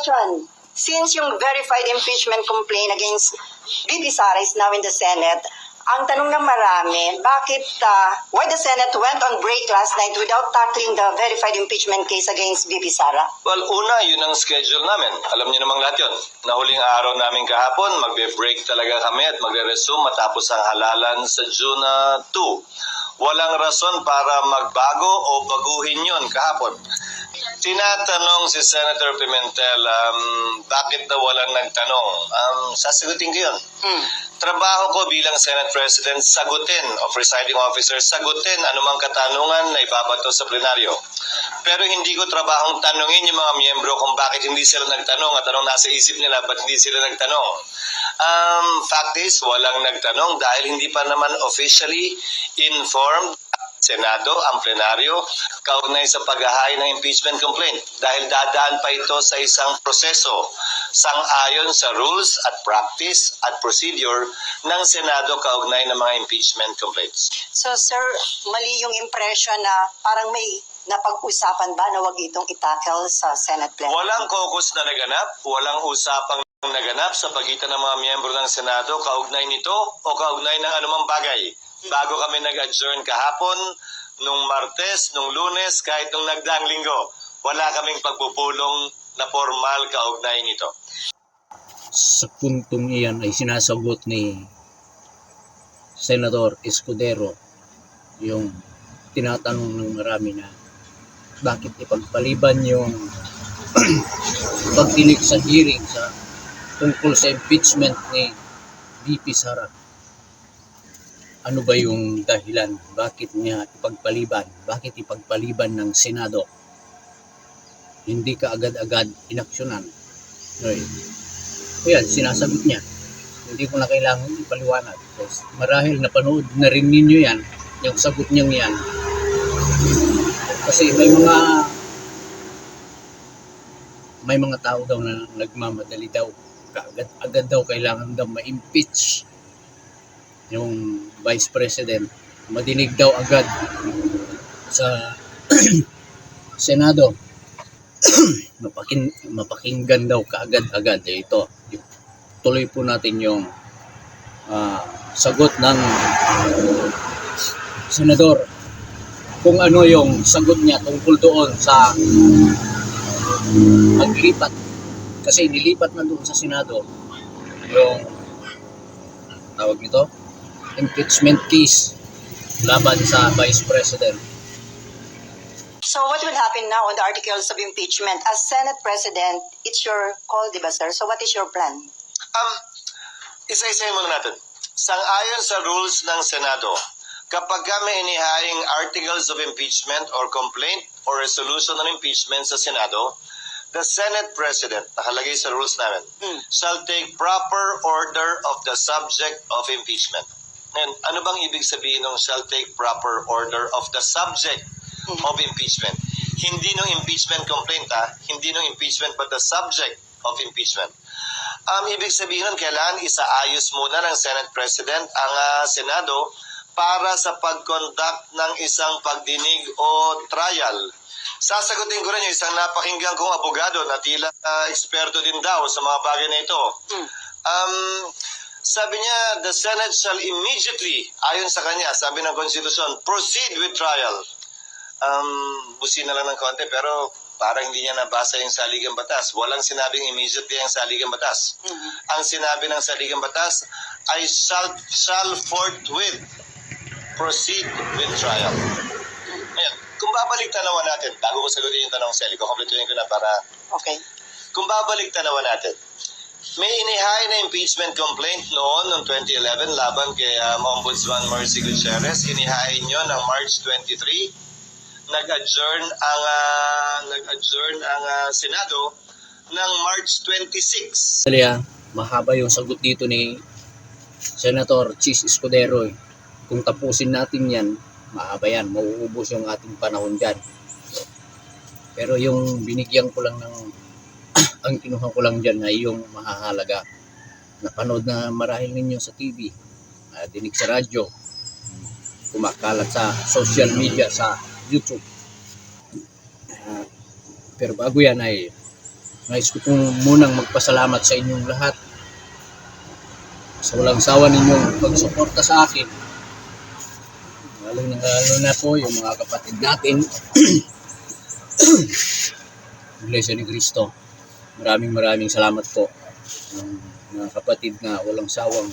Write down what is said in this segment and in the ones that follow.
question. Since yung verified impeachment complaint against VP Sara is now in the Senate, ang tanong ng marami, why the Senate went on break last night without tackling the verified impeachment case against VP Sara? Well, una, yun ang schedule namin. Alam niyo namang lahat yun. Na huling araw namin kahapon, magbe-break talaga kami at magre-resume matapos ang halalan sa June 2. Walang rason para magbago o baguhin yun kahapon. Tinatanong si Senator Pimentel, bakit daw walang nagtanong? Sasagutin ko yun. Trabaho ko bilang Senate President, sagutin o presiding officer, sagutin anumang katanungan na ibabato sa plenaryo. Pero hindi ko trabahong tanungin yung mga miyembro kung bakit hindi sila nagtanong at anong nasa isip nila, ba't hindi sila nagtanong. Fact is, walang nagtanong dahil hindi pa naman officially informed Senado, ang plenaryo, kaugnay sa paghahain ng impeachment complaint dahil dadaan pa ito sa isang proseso sang-ayon sa rules at practice at procedure ng Senado kaugnay ng mga impeachment complaints. So sir, mali yung impression na parang may napag-usapan ba na wag itong itackle sa Senate plenary? Walang caucus na naganap, walang usapang naganap sa pagitan ng mga miyembro ng Senado kaugnay nito o kaugnay ng anumang bagay. Bago kami nag-adjourn kahapon, nung Martes, nung Lunes, kahit nung nagdaang linggo, wala kaming pagpupulong na formal kaugnay nito. Sa puntong iyan ay sinasagot ni Senator Escudero yung tinatanong ng marami na bakit ipagpaliban yung pagdinig sa hearing sa tungkol sa impeachment ni VP Sara. Ano ba yung dahilan? Bakit niya ipagpaliban? Bakit ipagpaliban ng Senado? Hindi ka agad-agad inaksyonan. Ayan, sinasagot niya. Hindi ko na kailangan ipaliwanag. Marahil napanood na rin ninyo yan, yung sagot niyang yan. Kasi may mga tao daw na nagmamadali daw. Agad daw kailangan daw ma-impeach yung Vice President. Madinig daw agad sa Senado. Mapakinggan daw kaagad-agad. Ito, tuloy po natin yung sagot ng Senador. Kung ano yung sagot niya tungkol doon sa paglipat. Kasi nilipat na doon sa Senado yung tawag nito, impeachment case laban sa Vice President. So what will happen now on the articles of impeachment? As Senate President, it's your call, di ba sir? So what is your plan? Isa-isahin muna natin. Sang-ayon sa rules ng Senado, kapag kami inihaing articles of impeachment or complaint or resolution on impeachment sa Senado, the Senate President, nakalagay sa rules namin, shall take proper order of the subject of impeachment. And ano bang ibig sabihin ng shall take proper order of the subject of impeachment? Hindi nung impeachment complaint, hindi nung impeachment but the subject of impeachment. Ibig sabihin nun, kailangan isaayos muna ng Senate President ang Senado para sa pag-conduct ng isang pagdinig o trial. Sasagutin ko rin yung isang napakinggan kong abogado na tila eksperto din daw sa mga bagay na ito. Sabi niya, the Senate shall immediately, ayon sa kanya, sabi ng Constitution, proceed with trial. Busin na lang ng konti, pero parang hindi niya nabasa yung saligang batas. Walang sinabing immediately ang saligang batas. Ang sinabi ng saligang batas ay shall forthwith proceed with trial. Ayan. Kung babalik tanawan natin, bago ko sagutin yung tanong, Sally, kukomplituin ko na para... Okay. Kung babalik tanawan natin, may inihain na impeachment complaint noong 2011 laban kay Ombudsman Mercy Gutierrez. Inihain nyo ng March 23. Nag-adjourn ang Senado ng March 26. Mahaba yung sagot dito ni Senator Chis Escudero. Kung tapusin natin yan, mahaba yan, mauubos yung ating panahon dyan. Pero yung binigyan ko lang ng ang kinuha ko lang dyan ay yung mahahalaga. Napanood na marahil ninyo sa TV, dinig sa radyo, kumakalat sa social media, sa YouTube. Pero bago yan ay Nais ko pong munang magpasalamat sa inyong lahat sa walang sawa ninyong pagsuporta sa akin. Lalo na po yung mga kapatid natin Iglesia ni Cristo. Maraming salamat po. Mga kapatid na walang sawang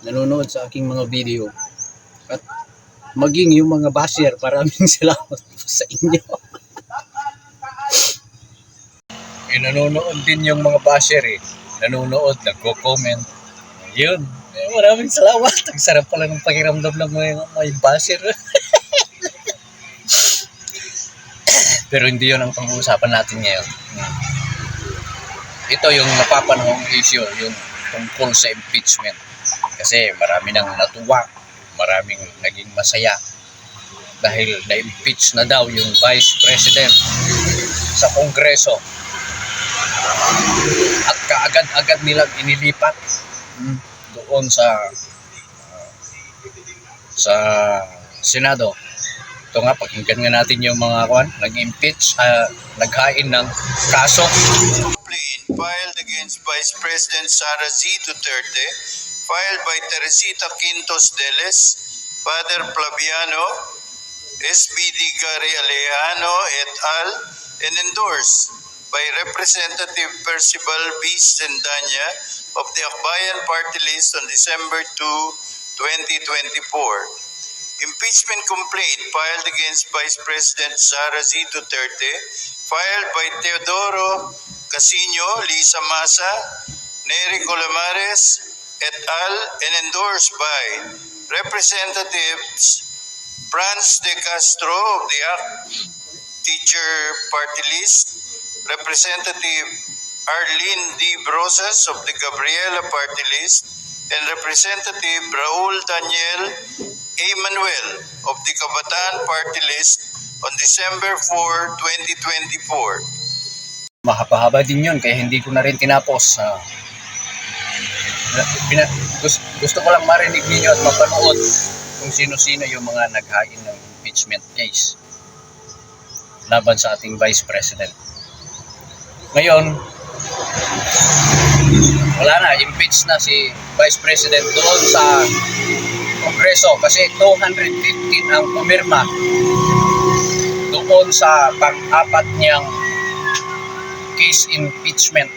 nanonood sa aking mga video. At maging yung mga basher, maraming salamat po sa inyo. Nanonood din yung mga basher Nanonood, nagko-comment. Yun. Maraming salamat. Ang sarap pala ng pakiramdam ng mga basher. Pero hindi yun ang pag-uusapan natin ngayon. Ito yung napapanahong issue, yung tungkol sa impeachment. Kasi marami nang natuwa, maraming naging masaya dahil na-impeach na daw yung Vice President sa Kongreso. At kaagad-agad nilang inilipat doon sa Senado. Ito nga, pakinggan nga natin yung mga nag-impeach, naghain ng kaso. Complaint filed against Vice President Sara Z. Duterte, filed by Teresita Quintos Deles, Father Flaviano, SBD Gary Alejano et al., and endorsed by Representative Percival B. Sendanya of the Akbayan Party List on December 2, 2024. Impeachment complaint filed against Vice President Sara Z. Duterte, filed by Teodoro Casino, Lisa Masa, Nery Colamares, et al., and endorsed by Representatives Franz De Castro of the Teacher Party List, Representative Arlene D. Brosas of the Gabriela Party List, and Representative Raul Daniel A. Manuel of the Kabataan Party List on December 4, 2024. Mahaba-haba din yun, kaya hindi ko na rin tinapos. Gusto ko lang marinig ninyo at mapanood kung sino-sino yung mga naghain ng impeachment case laban sa ating Vice President. Ngayon, wala na, impeach na si Vice President doon sa Kongreso kasi 215 ang pumirma doon sa pang-apat niyang case impeachment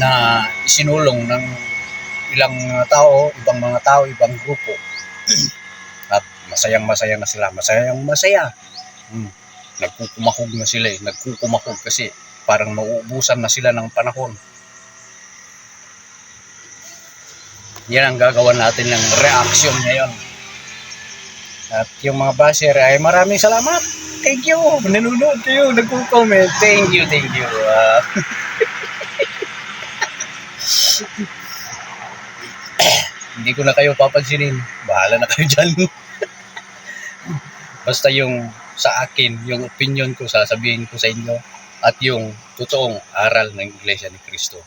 na isinulong ng ilang tao, ibang grupo. At masayang-masaya na sila, masaya. Nagkukumahog na sila nagkukumahog kasi parang mauubusan na sila ng panahon. Yan ang gagawan natin ng reaction ngayon. At yung mga basher ay maraming salamat. Thank you. Nanonood kayo, nagko-comment. Thank you. Hindi ko na kayo papansinin. Bahala na kayo dyan. Basta yung sa akin, yung opinion ko, sasabihin ko sa inyo at yung totoong aral ng Iglesia ni Cristo.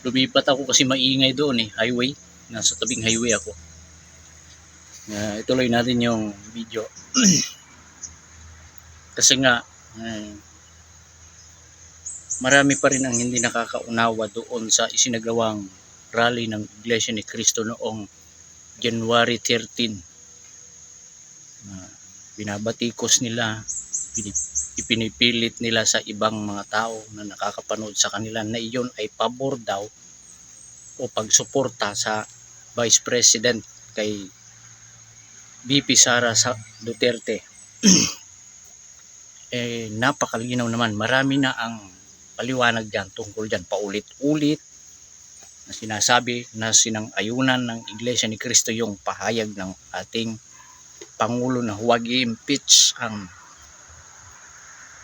Lumipat ako kasi maingay doon highway. Nasa tabing highway ako. Ituloy natin yung video. Kasi nga, marami pa rin ang hindi nakakaunawa doon sa isinagawang rally ng Iglesia ni Cristo noong January 13. Binabatikos nila, ipinipilit nila sa ibang mga tao na nakakapanood sa kanila na iyon ay pabor daw o pagsuporta sa Vice President kay VP Sara Duterte. Napakalinaw naman, marami na ang paliwanag dyan tungkol dyan, paulit-ulit na sinasabi na sinang-ayunan ng Iglesia ni Cristo yung pahayag ng ating Pangulo na huwag i-impeach ang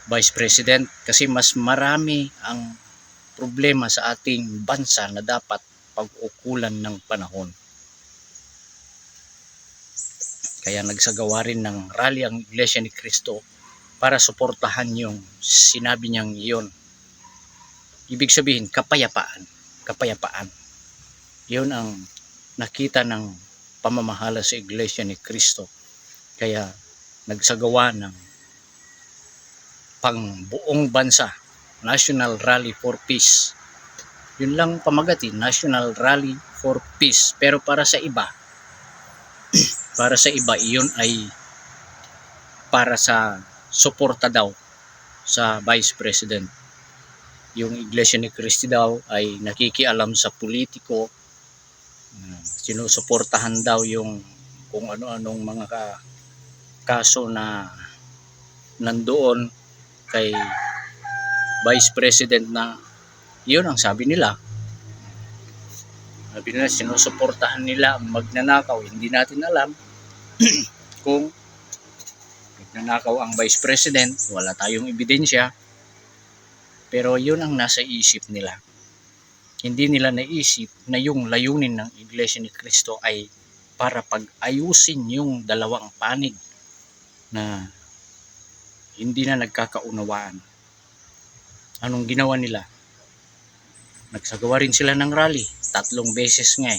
Vice President kasi mas marami ang problema sa ating bansa na dapat pag-ukulan ng panahon. Kaya nagsagawa rin ng rally ang Iglesia ni Cristo para suportahan yung sinabi niyang iyon. Ibig sabihin, kapayapaan. Yun ang nakita ng pamamahala sa Iglesia ni Cristo. Kaya nagsagawa ng pang buong bansa, National Rally for Peace. Yun lang pamagati, National Rally for Peace. Pero para sa iba, iyon ay para sa suporta daw sa Vice President. Yung Iglesia ni Cristo daw ay nakikialam sa politiko, sinusuportahan daw yung kung ano-anong mga kaso na nandoon kay Vice President na yun ang sabi nila. Sabi nila sinusuportahan nila magnanakaw. Hindi natin alam kung magnanakaw ang Vice President. Wala tayong ebidensya. Pero yun ang nasa isip nila. Hindi nila naisip na yung layunin ng Iglesia ni Cristo ay para pag-ayusin yung dalawang panig na hindi na nagkakaunawaan. Anong ginawa nila? Nagsagawa rin sila ng rally. 3 beses nga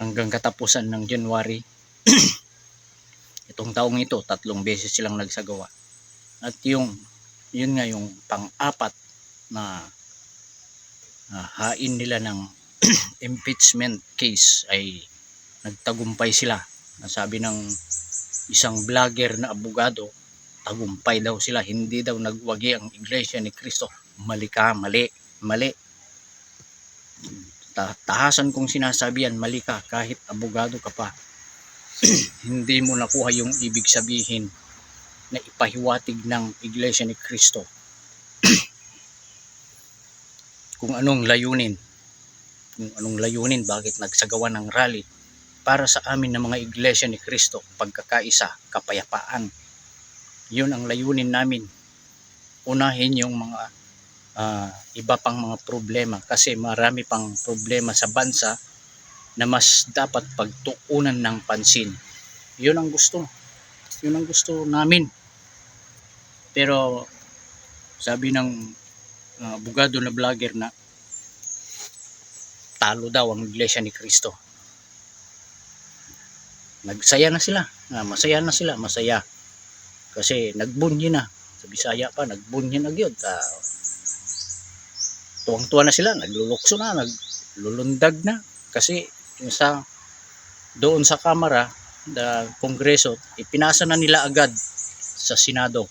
hanggang katapusan ng January. Itong taong ito, 3 beses silang nagsagawa. At yun nga yung pang-apat na hain nila ng impeachment case ay nagtagumpay sila. Sabi ng isang vlogger na abogado, tagumpay daw sila, hindi daw nagwagi ang Iglesia ni Cristo. Mali ka, mali. Tahasan kong sinasabihan, mali ka kahit abogado ka pa. Hindi mo nakuha yung ibig sabihin na ipahiwatig ng Iglesia ni Cristo. Kung anong layunin, bakit nagsagawa ng rally para sa amin ng mga Iglesia ni Cristo, pagkakaisa, kapayapaan. Yun ang layunin namin. Unahin yung mga iba pang mga problema kasi marami pang problema sa bansa na mas dapat pagtuunan ng pansin. Yun ang gusto namin. Pero sabi ng abogado na vlogger na talo daw ang Iglesia ni Cristo. Masaya na sila. Kasi nagbunyi na. Sa Bisaya pa, nagbunyi na gyud. Tuwang-tuwa na sila, naglulukso na, naglulundag na. Kasi doon sa Kamara, Kongreso, ipinasa na nila agad sa Senado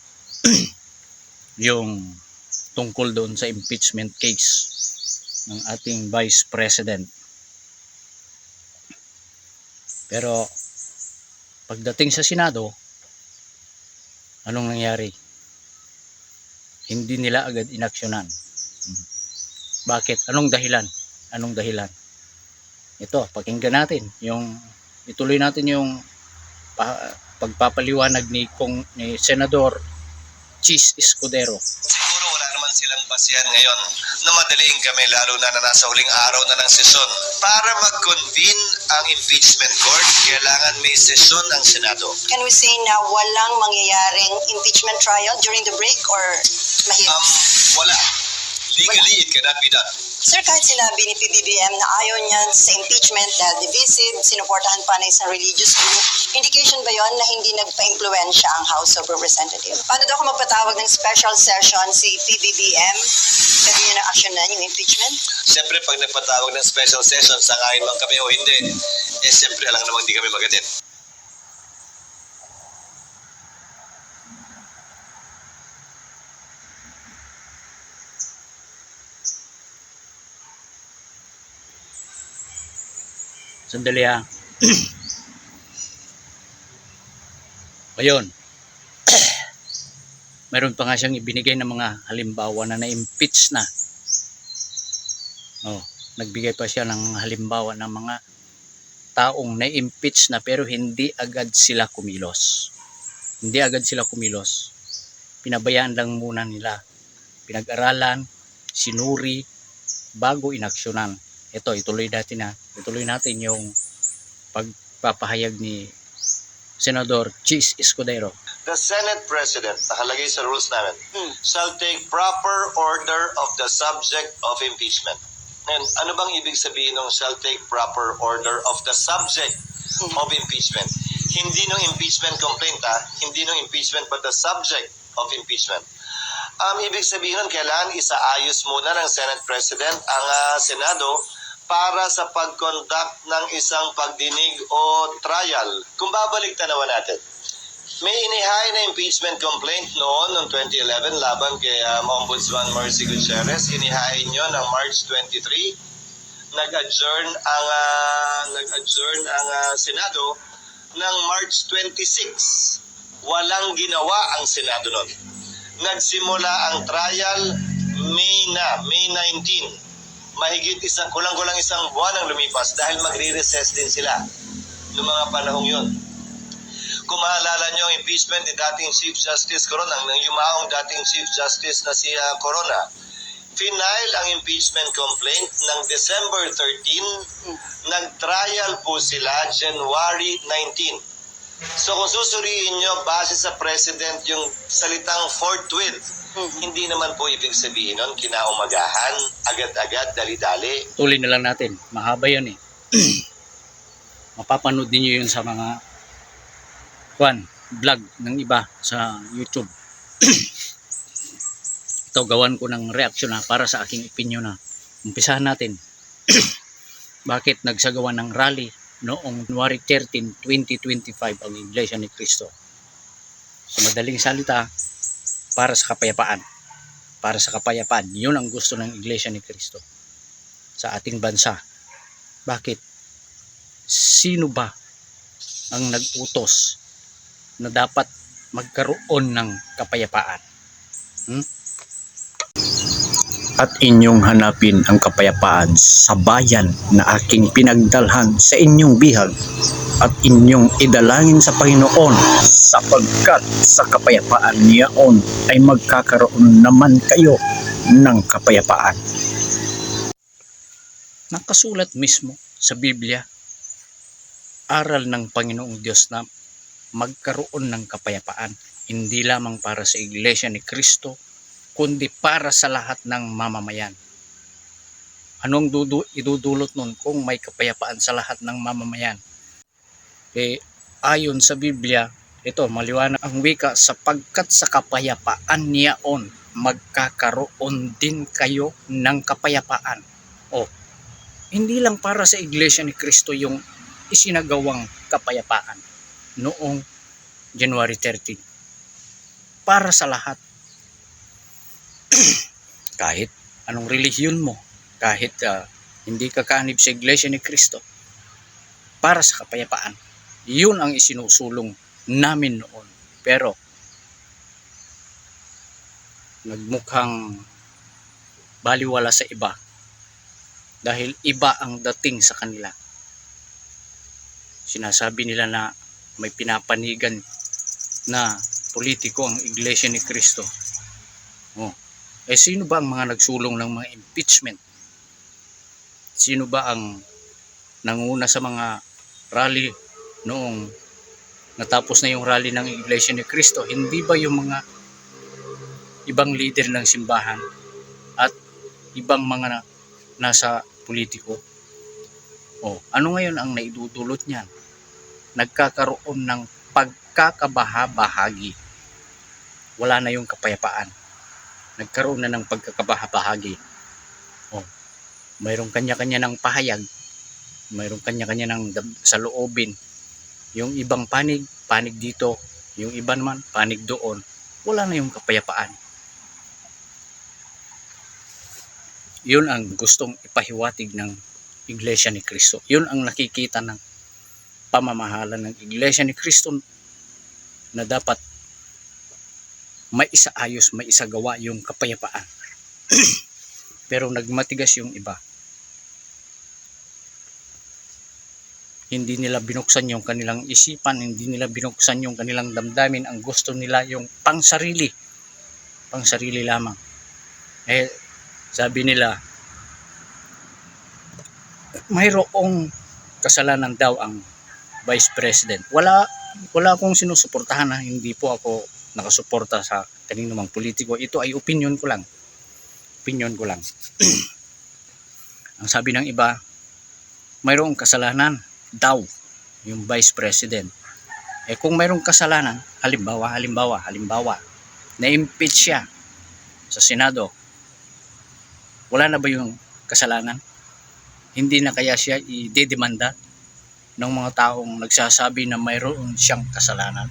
yung tungkol doon sa impeachment case ng ating Vice President. Pero pagdating sa Senado, anong nangyari? Hindi nila agad inaksyonan. Bakit? Anong dahilan? Ito, pakinggan natin. Ituloy natin yung pagpapaliwanag ni Senador Chis Escudero. Siguro wala naman silang basihan ngayon na madaliin kami lalo na nasa huling araw na ng sesyon. Para mag-convene ang impeachment court, kailangan may sesyon ang Senado. Can we say na walang mangyayaring impeachment trial during the break or mahirap? Wala. Legally, it cannot be done. Sir, kahit sinabi ni PBBM na ayaw niya sa impeachment dahil divisive, sinuportahan pa na isang religious group, indication ba yon na hindi nagpa-impluensya ang House of Representatives? Paano daw kung magpatawag ng special session si PBBM? Sabi niya na aksyonan yung impeachment? Siyempre, pag nagpatawag ng special session, sangayon man kami o hindi, siyempre, alam namang hindi kami magatin. Sandali ha. Ayun. Meron pa nga siyang ibinigay ng mga halimbawa na na-impeach na. Nagbigay pa siya ng halimbawa ng mga taong na-impeach na pero hindi agad sila kumilos. Pinabayaan lang muna nila. Pinag-aralan, sinuri, bago inaksyonan. Ito, ituloy natin yung pagpapahayag ni Senador Chis Escudero. The Senate President, nakalagay sa rules namin, shall take proper order of the subject of impeachment. And ano bang ibig sabihin ng shall take proper order of the subject of impeachment? Hindi ng impeachment complaint, hindi ng impeachment but the subject of impeachment. Ibig sabihin nun, kailangan isaayos muna ng Senate President ang Senado para sa pag-conduct ng isang pagdinig o trial. Kung babalik tanawan natin, may inihain na impeachment complaint noong 2011 laban kay Ombudsman Mercy Gutierrez. Inihain nyo ng March 23. Nag-adjourn ang Senado ng March 26. Walang ginawa ang Senado noon. Nagsimula ang trial May 19. Mahigit kulang-kulang isang buwan ang lumipas dahil magre-recess din sila noong mga panahong yun. Kung maalala nyo ang impeachment ni dating Chief Justice Corona, ng yumaong dating Chief Justice na si Corona, final ang impeachment complaint ng December 13, nag-trial po sila January 19. So kung susuriin nyo, base sa President yung salitang forthwith, hindi naman po ibig sabihin nun, kinaumagahan, agad-agad, dali-dali. Tuloy na lang natin. Mahaba yun eh. Mapapanood niyo yun sa mga vlog ng iba sa YouTube. Ito, gawan ko ng reaksyon para sa aking opinion na. Umpisahan natin. Bakit nagsagawa ng rally noong January 13, 2025 ang Iglesia ni Cristo? Sa madaling salita, para sa kapayapaan. Para sa kapayapaan. Yun ang gusto ng Iglesia ni Cristo sa ating bansa. Bakit? Sino ba ang nag-utos na dapat magkaroon ng kapayapaan? At inyong hanapin ang kapayapaan sa bayan na aking pinagdalhan sa inyong bihag, at inyong idalangin sa Panginoon, sapagkat sa kapayapaan niyaon ay magkakaroon naman kayo ng kapayapaan. Nakasulat mismo sa Biblia, aral ng Panginoong Diyos na magkaroon ng kapayapaan, hindi lamang para sa Iglesia ni Cristo, kundi para sa lahat ng mamamayan. Anong idudulot nun kung may kapayapaan sa lahat ng mamamayan? Ayon sa Biblia, ito maliwanag ang wika, sapagkat sa kapayapaan niyaon magkakaroon din kayo ng kapayapaan. Hindi lang para sa Iglesia ni Cristo yung isinagawang kapayapaan noong January 13. Para sa lahat. Kahit anong relihiyon mo, kahit hindi ka kaanib sa Iglesia ni Cristo, para sa kapayapaan. Yun ang isinusulong namin noon. Pero nagmukhang baliwala sa iba dahil iba ang dating sa kanila. Sinasabi nila na may pinapanigan na politiko ang Iglesia ni Cristo. Sino ba ang mga nagsulong ng mga impeachment? Sino ba ang nanguna sa mga rally noong natapos na yung rally ng Iglesia ni Cristo? Hindi ba yung mga ibang leader ng simbahan at ibang mga nasa politiko? Ano ngayon ang naidudulot niyan? Nagkakaroon ng pagkakabahabahagi. Wala na yung kapayapaan. Nagkaroon na ng pagkakabahabahagi. Mayroong kanya-kanya ng pahayag, mayroong kanya-kanya ng saloobin. Yung ibang panig dito, yung iba naman panig doon. Wala na yung kapayapaan. Yun ang gustong ipahiwatig ng Iglesia ni Cristo. Yun ang nakikita ng pamamahala ng Iglesia ni Cristo, na dapat may isaayos, may isagawa yung kapayapaan. Pero nagmatigas yung iba. Hindi nila binuksan yung kanilang isipan, hindi nila binuksan yung kanilang damdamin. Ang gusto nila yung pangsarili lamang. Sabi nila, mayroong kasalanan daw ang Vice President. Wala akong sinusuportahan, hindi po ako nakasuporta sa kanino mang politiko. Ito ay opinion ko lang. Ang sabi ng iba, mayroong kasalanan daw yung Vice President. Kung mayroong kasalanan, halimbawa, na-impeach siya sa Senado, wala na ba yung kasalanan? Hindi na kaya siya i-dedemanda ng mga taong nagsasabi na mayroon siyang kasalanan?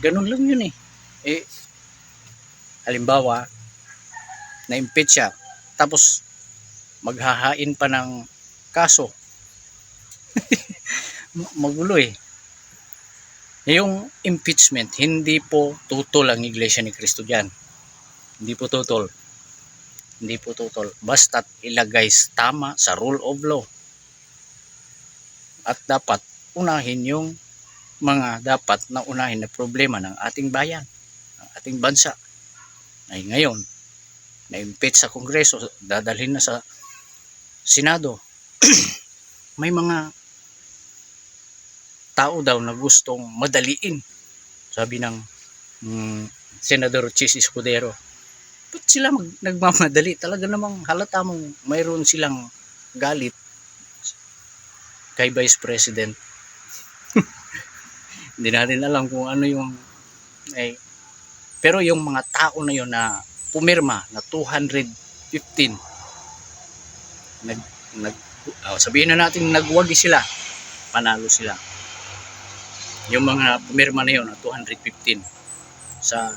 Ganun lang yun eh. Halimbawa, na-impeach siya, tapos maghahain pa ng kaso. Magulo eh. Yung impeachment, hindi po tutol ang Iglesia ni Cristo dyan. Hindi po tutol. Hindi po tutol. Basta't ilagay tama sa rule of law. At dapat unahin yung mga dapat na unahin na problema ng ating bayan, ng ating bansa. Ay ngayon, na-impeach sa Kongreso, dadalhin na sa Senado. May mga tao daw na gustong madaliin. Sabi ng Senador Chis Escudero, ba't sila nagmamadali? Talaga namang halata mong mayroon silang galit kay Vice President. Hindi natin alam kung ano yung pero yung mga tao na yun na pumirma na 215 sabihin na natin nagwagi sila, panalo sila. Yung mga pumirma na yun na 215 sa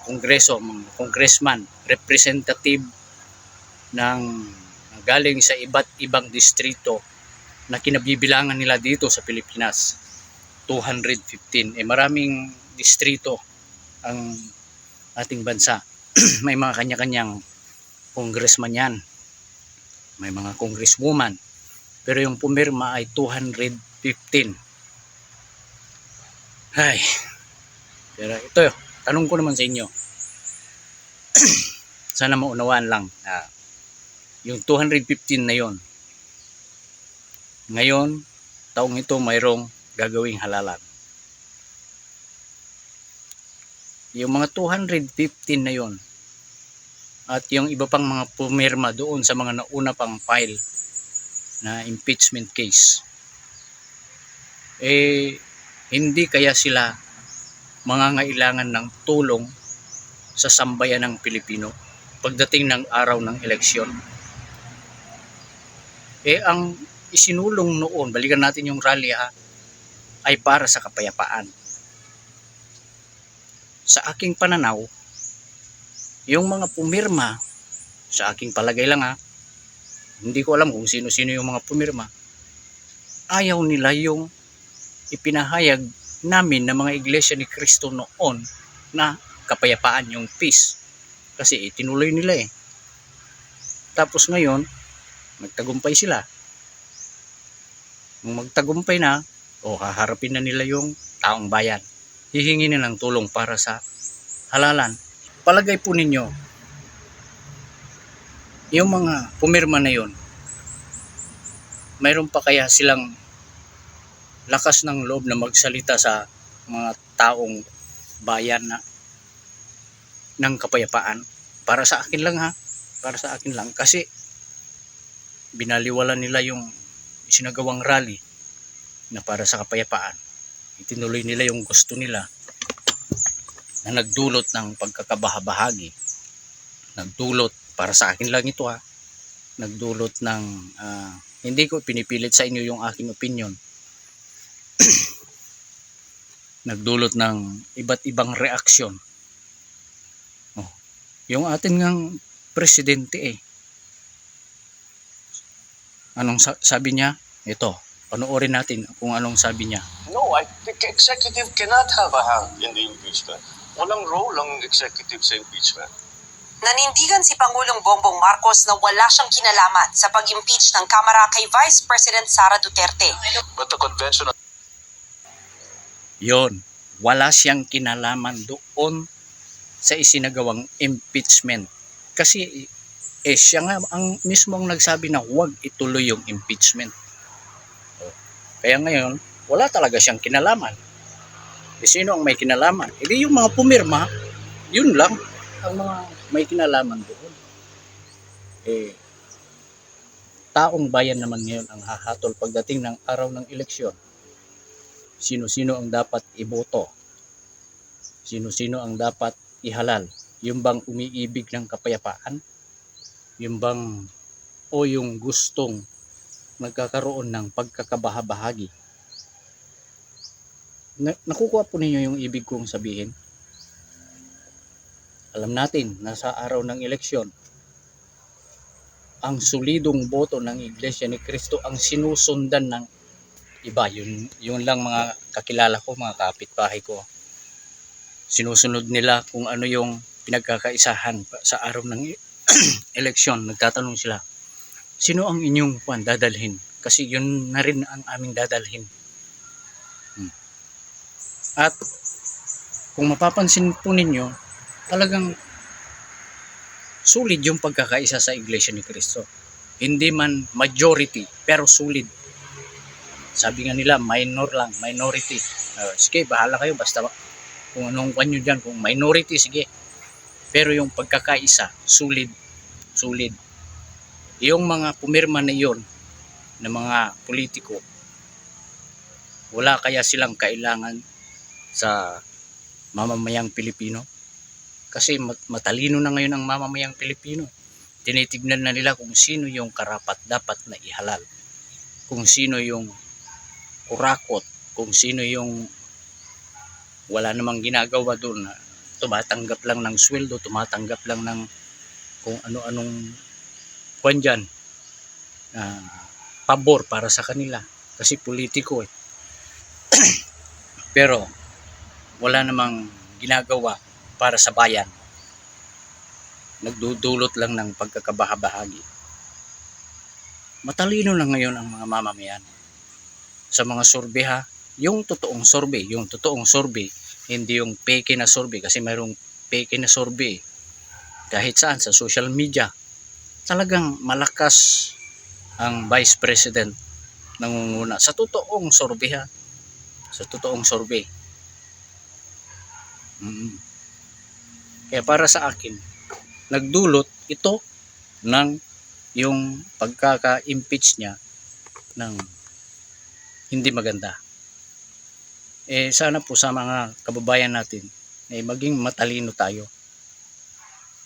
Kongreso, mga congressman, representative ng galing sa iba't ibang distrito na kinabibilangan nila dito sa Pilipinas, 215. Maraming distrito ang ating bansa. May mga kanya-kanyang congressman yan, may mga congresswoman, pero yung pumirma ay 215. Ay, pero ito, tanong ko naman sa inyo, sana maunawaan lang, yung 215 na yon, ngayon, taong ito mayroong gagawing halalan. Yung mga 215 na yon at yung iba pang mga pumirma doon sa mga nauna pang file na impeachment case, hindi kaya sila mangangailangan ng tulong sa sambayan ng Pilipino pagdating ng araw ng eleksyon? Ang isinulong noon, balikan natin yung rally ay para sa kapayapaan. Sa aking pananaw, yung mga pumirma, sa aking palagay lang hindi ko alam kung sino-sino yung mga pumirma, ayaw nila yung ipinahayag namin ng mga iglesia ni Cristo noon na kapayapaan, yung peace. Kasi itinuloy nila Tapos ngayon, nagtagumpay sila. Nung magtagumpay na, haharapin na nila yung taong bayan. Hihingi na ng tulong para sa halalan. Palagay po ninyo, yung mga pumirma na yun, mayroon pa kaya silang lakas ng loob na magsalita sa mga taong bayan na ng kapayapaan? Para sa akin lang para sa akin lang, kasi binaliwala nila yung isinagawang rally na para sa kapayapaan. Itinuloy nila yung gusto nila na nagdulot ng pagkakabahabahagi, nagdulot, para sa akin lang ito nagdulot ng hindi ko pinipilit sa inyo yung aking opinion, nagdulot ng iba't ibang reaksyon. Yung ating ngang presidente anong sabi niya? Ito, panoorin natin kung anong sabi niya. No, I think executive cannot have a hand in the impeachment. Walang role ang executive sa impeachment. Nanindigan si Pangulong Bongbong Marcos na wala siyang kinalaman sa pag-impeach ng Kamara kay Vice President Sara Duterte. But the conventional... Yon, wala siyang kinalaman doon sa isinagawang impeachment. Kasi siya nga ang mismong nagsabi na huwag ituloy yung impeachment. Kaya ngayon, wala talaga siyang kinalaman. Sino ang may kinalaman? Hindi yung mga pumirma, yun lang ang mga may kinalaman doon. Taong bayan naman ngayon ang hahatol pagdating ng araw ng eleksyon. Sino-sino ang dapat iboto. Sino-sino ang dapat ihalal? Yung bang umiibig ng kapayapaan? Yung bang o yung gustong magkakaroon ng pagkakabahabahagi? Nakukuha po ninyo yung ibig kong sabihin? Alam natin, nasa araw ng eleksyon, ang solidong boto ng Iglesia ni Cristo ang sinusundan ng iba. Yun lang mga kakilala ko, mga kapitbahay ko. Sinusunod nila kung ano yung pinagkakaisahan sa araw ng eleksyon. Nagtatanong sila, sino ang inyong dadalhin? Kasi yun na rin ang aming dadalhin. At kung mapapansin po ninyo, talagang sulit yung pagkakaisa sa Iglesia ni Cristo. Hindi man majority, pero sulit. Sabi nga nila, minority. Sige, bahala kayo, basta kung anong kanyo dyan, kung minority, sige. Pero yung pagkakaisa, sulit. Yung mga pumirma na yun, ng mga politiko, wala kaya silang kailangan sa mamamayang Pilipino? Kasi matalino na ngayon ang mamamayang Pilipino. Tinitignan na nila kung sino yung karapat-dapat na ihalal. Kung sino yung kurakot. Kung sino yung wala namang ginagawa doon. Tumatanggap lang ng sweldo. Tumatanggap lang ng kung ano-anong kwan dyan. Pabor para sa kanila. Kasi politiko eh. Pero wala namang ginagawa para sa bayan. Nagdudulot lang ng pagkakabahabahagi. Matalino na ngayon ang mga mamamayan. Sa mga survey ha, yung totoong survey, hindi yung fake na survey, kasi mayroong fake na survey. Kahit saan, sa social media, talagang malakas ang Vice President nangunguna. Sa totoong survey ha, sa totoong survey. Kaya para sa akin, nagdulot ito ng yung pagkaka-impeach niya ng hindi maganda. Sana po sa mga kababayan natin maging matalino tayo.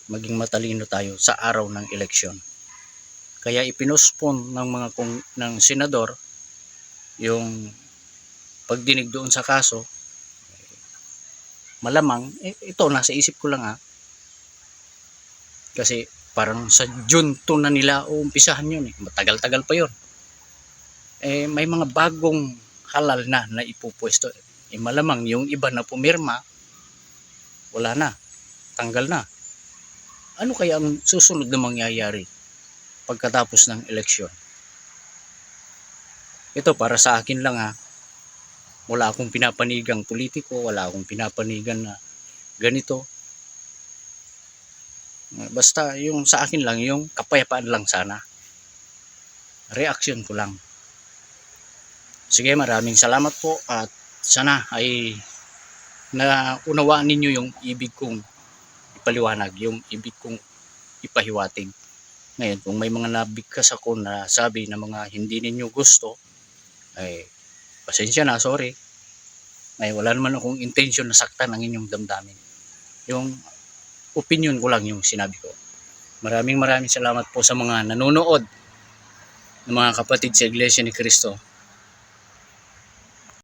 Maging matalino tayo sa araw ng eleksyon. Kaya ipinospon ng senador yung pagdinig doon sa kaso. Malamang, ito nasa isip ko lang ha. Kasi parang sa June 2 na nila uumpisahan yun eh. Matagal-tagal pa yun. May mga bagong halal na ipupwesto. Malamang yung iba na pumirma, wala na. Tanggal na. Ano kaya ang susunod na mangyayari pagkatapos ng eleksyon? Ito para sa akin lang ha. Wala akong pinapanigang politiko, wala akong pinapanigan na ganito. Basta yung sa akin lang, yung kapayapaan lang sana. Reaksyon ko lang. Sige, maraming salamat po at sana ay naunawaan ninyo yung ibig kong ipaliwanag, yung ibig kong ipahiwatig. Ngayon, kung may mga nabigkas ako na sabi na mga hindi ninyo gusto, pasensya na, sorry. Wala naman akong intention na saktan ang inyong damdamin. Yung opinion ko lang yung sinabi ko. Maraming salamat po sa mga nanonood ng mga kapatid sa Iglesia ni Cristo.